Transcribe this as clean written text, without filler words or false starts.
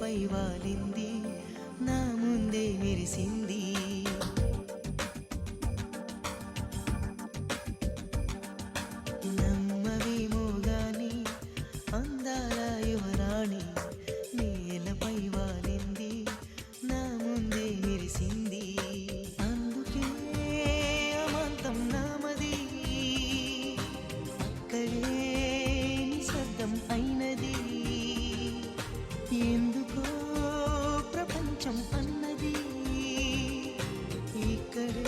నేలపై వాలింది, నా ముందే మెరిసింది. నమ్మవేమో గాని అందాల యువరాణి, నేలపై వాలింది, నా ముందే మెరిసింది. అందుకే అమాంతం నామది, అక్కడే నిశ్శబ్దం అయినది. ఎందుకో ప్రపంచం అన్నది, ఇక్కడే